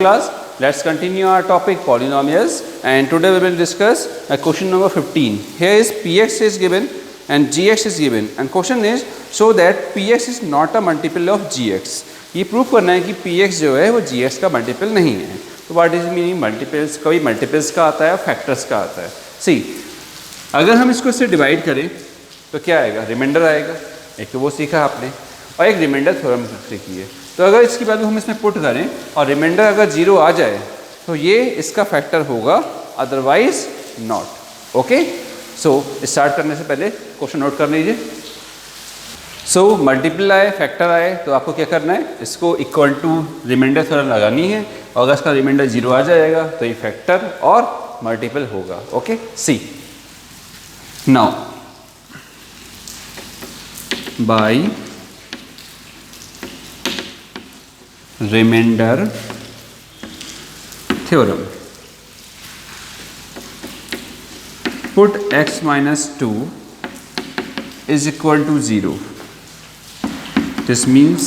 Class, let's continue our topic polynomials, and today we will discuss question number 15. Here is px is given and gx is given, and question is show that px is not a multiple of gx. ये proof करना है कि px जो है वो gx का multiple नहीं है. तो व्हाट इज मीनिंग मल्टीपल्स? कभी मल्टीपल्स का आता है, फैक्टर्स का आता है. सी, अगर हम इसको इससे डिवाइड करें तो क्या आएगा? रिमाइंडर आएगा. एक तो वो सीखा आपने, और एक रिमाइंडर थ्योरम सीखी है. तो अगर इसकी वैल्यू हम इसमें पुट करें और रिमाइंडर अगर 0 आ जाए तो ये इसका फैक्टर होगा, otherwise not. Okay, so start करने से पहले क्वेश्चन नोट कर लीजिए. सो मल्टीपल आए, फैक्टर आए, तो आपको क्या करना है? इसको इक्वल टू रिमाइंडर थ्योरम लगानी है, और अगर इसका रिमाइंडर 0 आ जाएगा तो ये फैक्टर और मल्टीपल होगा. Okay, see now by remainder theorem, put x minus 2 is equal to 0. This means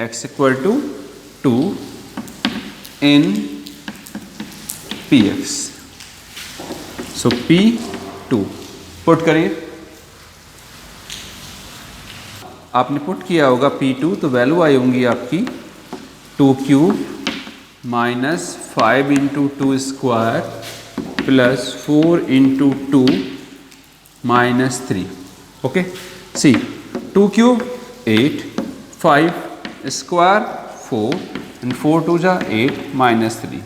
x equal to 2 in px. So p2 put करिए. आपने पुट किया होगा p2, तो वैल्यू आई होंगी आपकी 2 cube minus 5 into 2 square plus 4 into 2 minus 3. Okay, see 2 cube 8, 5 square 4 and 4 2 जा 8 minus 3.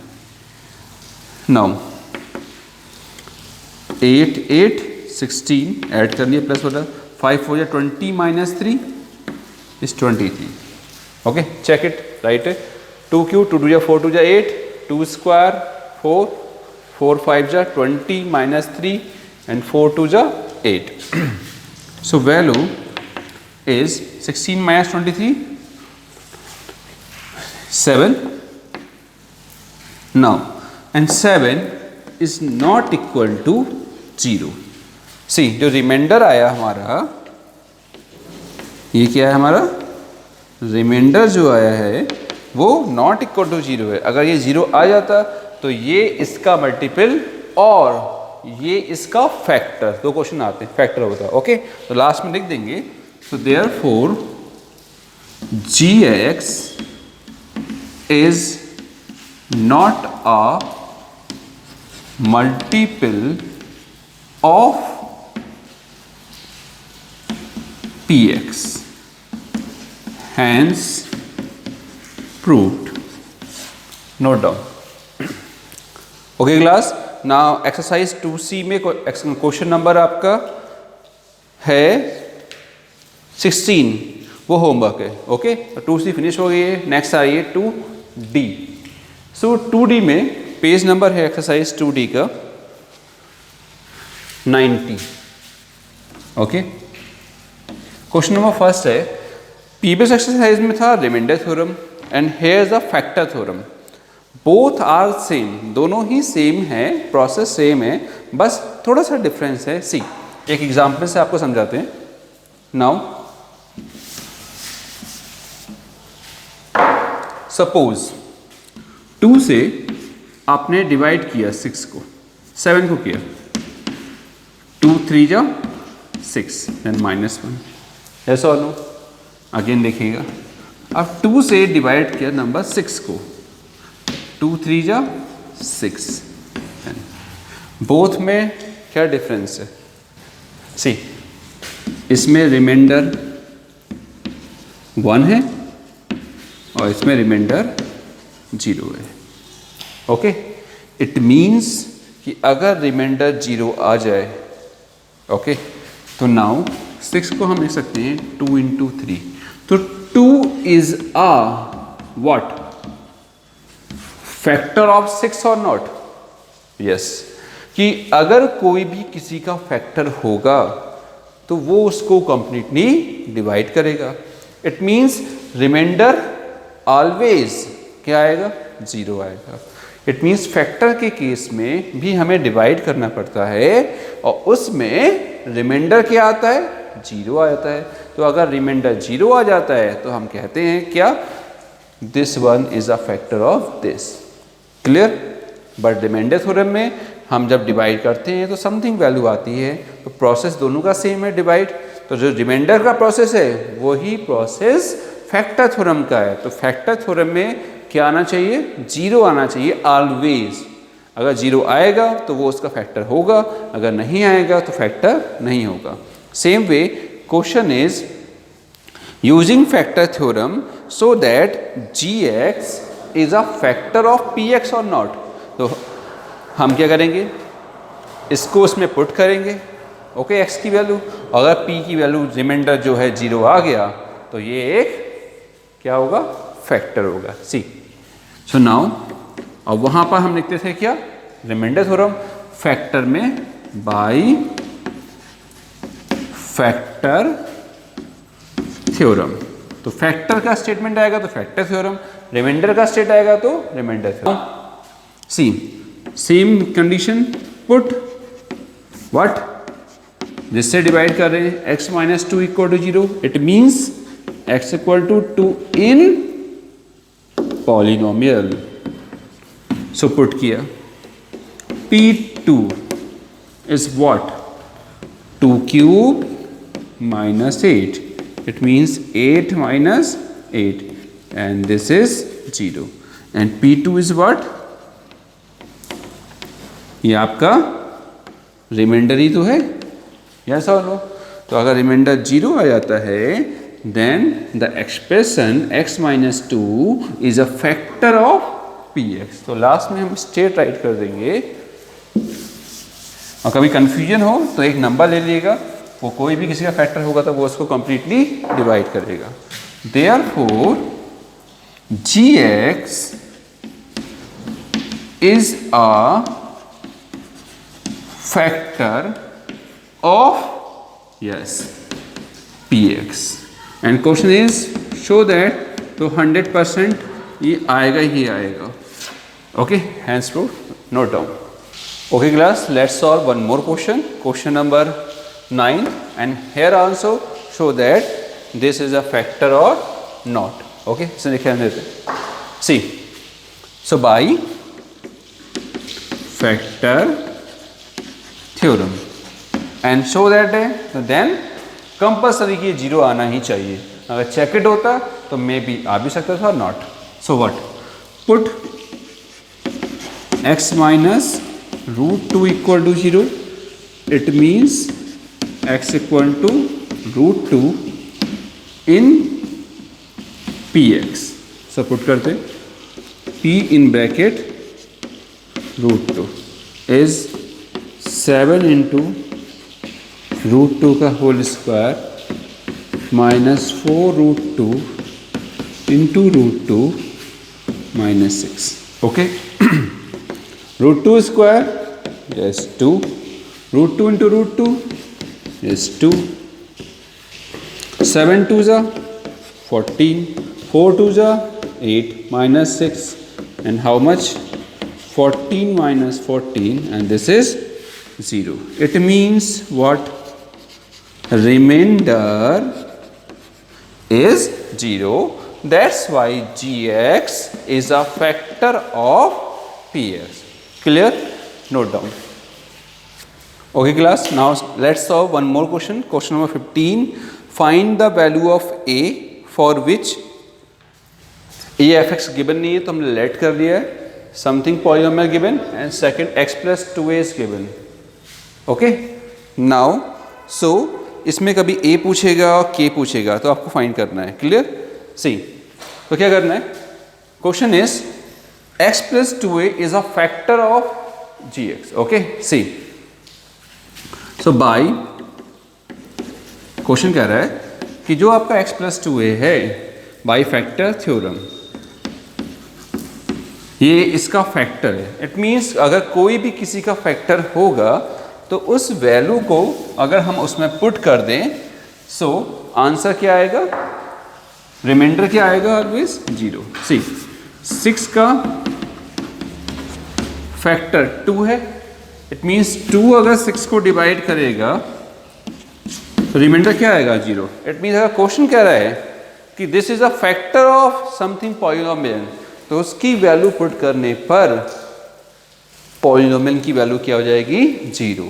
Now 8 8 16 add कर लिया, प्लस वाला 5 4 जा 20 minus 3 is 23. Okay, check it, right? 2 cube 2 2 ja 4 2 ja 8, 2 square 4, 4 5 ja 20 minus 3 and 4 2 ja 8. So value is 16 minus 23 7. Now and 7 is not equal to 0. See, जो reminder आया हमारा, ये क्या है हमारा? रिमाइंडर जो आया है वो नॉट इक्वल टू 0 है. अगर ये 0 आ जाता तो ये इसका मल्टीपल और ये इसका फैक्टर. दो क्वेश्चन आते हैं, फैक्टर होता है. ओके, तो लास्ट में लिख देंगे. तो therefore gx is not a multiple of px, hence proved. Note down. Okay class, now exercise 2c में क्वेश्चन नंबर आपका है 16, वो होमवर्क है. ओके, 2c फिनिश हो गई है. नेक्स्ट आ रही है 2d. सो 2d में पेज नंबर है एक्सरसाइज 2d का 90. ओके, क्वेश्चन नंबर फर्स्ट है, प्रीवियस एक्सरसाइज में था remainder theorem and here is a factor theorem. Both are same, दोनों ही सेम है, प्रोसेस सेम है, बस थोड़ा सा डिफरेंस है. सी, एक एग्जांपल से आपको समझाते हैं. नाउ सपोज 2 से आपने डिवाइड किया 6 को, 7 को किया, 2 3 जा 6 then minus 1. Yes or no? Again देखिएगा. अब 2 से डिवाइड किया नंबर 6 को, 2 3 जा 6. बोथ में क्या डिफरेंस है? सी, इसमें रिमाइंडर 1 है और इसमें रिमाइंडर 0 है. ओके, इट मीन्स कि अगर रिमाइंडर 0 आ जाए, ओके, तो नाउ 6 को हम लिख सकते हैं 2 इंटू 3. तो 2 is a what? Factor of 6 और नॉट? यस, कि अगर कोई भी किसी का फैक्टर होगा तो वो उसको कंप्लीटली डिवाइड करेगा. इट मीन्स रिमाइंडर ऑलवेज क्या आएगा? 0 आएगा. इट मीन्स फैक्टर के केस में भी हमें डिवाइड करना पड़ता है और उसमें रिमाइंडर क्या आता है? 0 आ जाता है. तो अगर रिमाइंडर 0 आ जाता है तो हम कहते हैं क्या? This one is a factor of this. Clear? But remainder theorem में हम जब डिवाइड करते हैं तो समथिंग वैल्यू आती है, तो प्रोसेस दोनों का सेम है डिवाइड, तो जो रिमाइंडर का प्रोसेस है वही प्रोसेस फैक्टर थ्योरम का है। तो फैक्टर थ्योरम में क्या आना चाहिए? 0 आना चाहिए ऑलवेज। अगर 0 आएगा तो वो उसका फैक्टर होगा, अगर नहीं आएगा तो फैक्टर नहीं होगा। Same way question is using factor theorem so that gx is a factor of px और नॉट। तो हम क्या करेंगे? इसको उसमें पुट करेंगे, ओके, x की वैल्यू। अगर p की वैल्यू रिमाइंडर जो है 0 आ गया तो ये एक क्या होगा? फैक्टर होगा। सी, सो नाउ अब वहां पर हम लिखते थे क्या? रिमाइंडर थ्योरम फैक्टर में बाय फैक्टर थ्योरम। तो फैक्टर का स्टेटमेंट आएगा तो फैक्टर थ्योरम, रिमाइंडर का स्टेट आएगा तो remainder theorem. See, same condition put what? जिससे डिवाइड कर रहे हैं x minus 2 equal to 0, it means x equal to 2 in polynomial. So put किया P2 is what? 2 cube minus 8, it means 8 minus 8 and this is 0 and P2 is what? ये आपका reminder ही तो है, yes और no? तो अगर reminder 0 आ जाता है then the expression x minus 2 is a factor of px। तो लास्ट में हम स्ट्रेट राइट कर देंगे, और कभी कंफ्यूजन हो तो एक नंबर ले लीजिएगा, वो कोई भी किसी का फैक्टर होगा तो वो उसको कंप्लीटली डिवाइड करेगा। Therefore gx is a factor of yes px and question is show that, तो 100% ये आएगा ही आएगा। Okay, hands proof, note down. Okay class, let's solve one more question, question number 9, and here also show that this is a factor or not. Okay, so लिखे हम देते हैं। See, so by factor theorem and show that so then compulsory कि 0 आना ही चाहिए। अगर check it होता तो मे बी आ भी सकता था, not. So what? Put x minus root 2 equal to 0, it means x equal to root 2 in px। so put करते p in bracket root 2 is 7 into root 2 का whole square minus 4 root 2 into root 2 minus 6। okay root 2 square is 2, root 2 into root 2 is 2, 7 2s are 14, 4 2s are 8, minus 6, and how much? 14 minus 14, and this is 0. It means what? Remainder is 0. That's why gx is a factor of px. Clear? Note down. Okay class, now let's solve one more question, question number 15. Find the value of a for which a f x given नहीं है तो हमने let कर दिया है, something polynomial given and second x plus 2a is given. Okay, now so इसमें कभी a पूछेगा और k पूछेगा तो आपको फाइंड करना है। क्लियर? सी, तो क्या करना है? Question is x plus 2a is a factor of gx. okay, see, so by question कह रहा है कि जो आपका x plus 2a है by factor थ्योरम, ये इसका फैक्टर है। इट मीन्स अगर कोई भी किसी का फैक्टर होगा तो उस वैल्यू को अगर हम उसमें पुट कर दें, सो आंसर क्या आएगा? रिमाइंडर क्या आएगा? ऑलवेज 0। सी, 6 का फैक्टर 2 है, इट मीन्स 2 अगर 6 को डिवाइड करेगा तो रिमाइंडर क्या आएगा? 0। इट मीन्स अगर क्वेश्चन कह रहा है कि this is a factor of something polynomial, तो उसकी वैल्यू पुट करने पर पॉलिनोमियल की वैल्यू क्या हो जाएगी 0।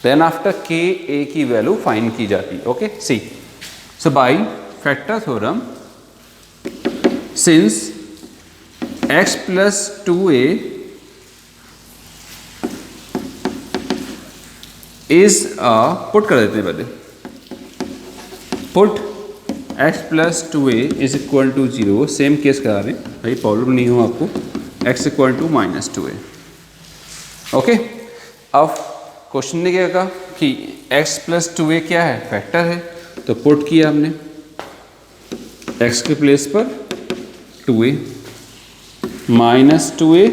देन आफ्टर के ए की वैल्यू फाइंड की जाती है। Okay, see so by factor theorem since x plus 2a is put कर देते हैं पहले, put x plus 2a is equal to 0, same case करा रहे हैं भाई, प्रॉब्लम नहीं हो आपको, x equal to -2a। Okay, अब क्वेश्चन ने क्या कहा कि x plus 2a क्या है, फैक्टर है, तो पुट किया हमने x के प्लेस पर 2a -2a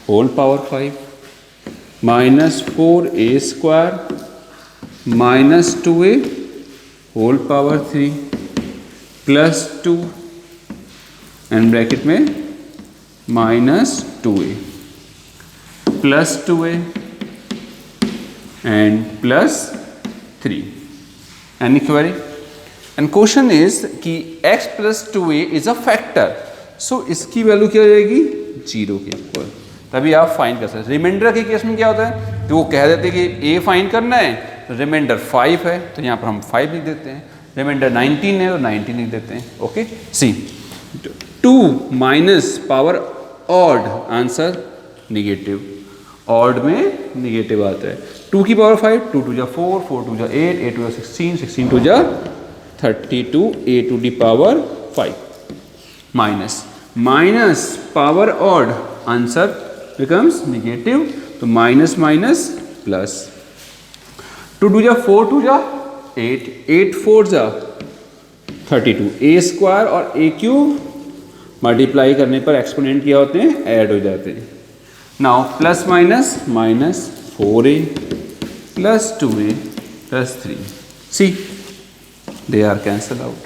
whole power 5 -4a square -2a whole power 3 +2 and bracket में -2a +2a and +3। Any query? And question is कि x plus 2a is a factor, so इसकी वैल्यू क्या हो जाएगी 0 के ऊपर, तभी आप फाइंड कर सकते हैं। रिमाइंडर के केस में क्या होता है, तो वो कह देते हैं कि a फाइंड करना है, तो रिमाइंडर 5 है तो यहाँ पर हम 5 लिख देते हैं, रिमाइंडर 19 है तो 19 लिख देते हैं। Okay, see 2 minus power odd, answer negative, odd में निगेटिव आता है। 2 की पावर 5, 2 2 जा 4, 4 2 जा 8, 8 2 जा 16, 16 2 जा 32, a to the power 5 minus power odd, answer becomes negative, तो माइनस माइनस प्लस, 2 2 जा 4, 2 जा 8, 8 4 जा 32, a स्क्वायर और a क्यूब मल्टीप्लाई करने पर एक्सपोनेंट क्या होते हैं, ऐड हो जाते हैं। Now plus minus minus 4a plus 2a plus 3, see they are cancel out,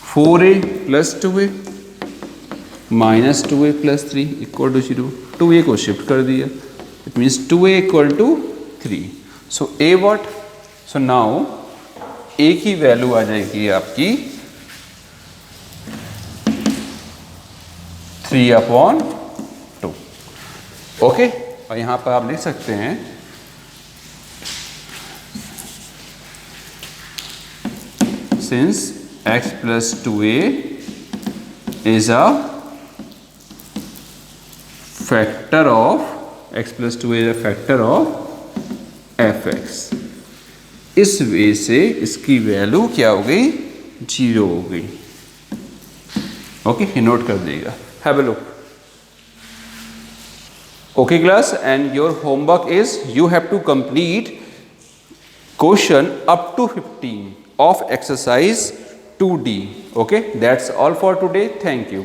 4a plus 2a minus 2a plus 3 equal to 0, 2a को शिफ्ट कर दिया, it means 2a equal to 3। So a what, so now a की value आ जाएगी आपकी 3/2। Okay, और यहाँ पर आप लिख सकते हैं since x plus 2a is a factor of x plus 2a is a factor of fx, इस वे से इसकी वैल्यू क्या हो गई 0 हो गई। ओके, ये नोट कर देगा, have a look. Okay class, and your homework is you have to complete question up to 15 of exercise 2D. Okay, that's all for today. Thank you.